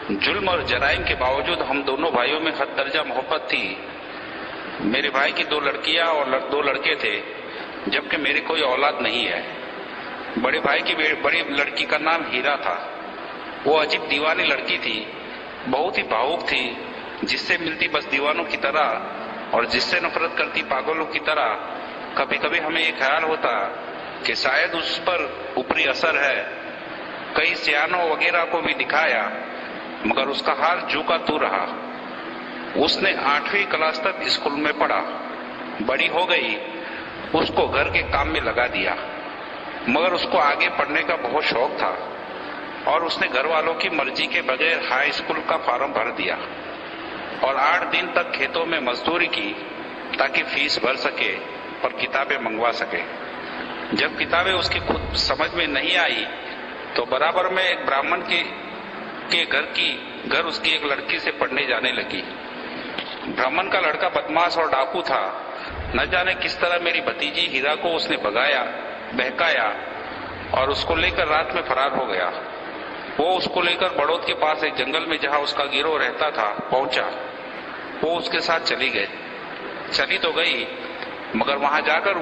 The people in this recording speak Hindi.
जुल्म और जराइम के बावजूद हम दोनों भाइयों में हद दर्जा मोहब्बत थी। मेरे भाई की 2 लड़कियां और 2 लड़के थे, जबकि मेरी कोई औलाद नहीं है। बड़े भाई की बड़ी लड़की का नाम हीरा था। वो अजीब दीवानी लड़की थी, बहुत ही भावुक थी, जिससे मिलती बस दीवानों की तरह और जिससे नफरत करती पागलों की तरह। कभी कभी हमें ये ख्याल होता कि शायद उस पर ऊपरी असर है। कई सियानों वगैरह को भी दिखाया, मगर उसका हाल जू का तू रहा। उसने 8वीं क्लास तक स्कूल में पढ़ा। बड़ी हो गई, उसको घर के काम में लगा दिया, मगर उसको आगे पढ़ने का बहुत शौक था और उसने घर वालों की मर्जी के बगैर हाई स्कूल का फॉर्म भर दिया और 8 दिन तक खेतों में मजदूरी की ताकि फीस भर सके और किताबें मंगवा सके। जब किताबें उसकी खुद समझ में नहीं आई तो बराबर में एक ब्राह्मण के घर उसकी एक लड़की से पढ़ने जाने लगी। ब्राह्मण का लड़का बदमाश और डाकू था। न जाने किस तरह मेरी भतीजी हीरा को उसने भगाया, बहकाया और उसको लेकर रात में फरार हो गया। वो उसको लेकर बड़ौद के पास एक जंगल में जहां उसका गिरोह रहता था पहुंचा। वो उसके साथ चली तो गई, मगर वहां जाकर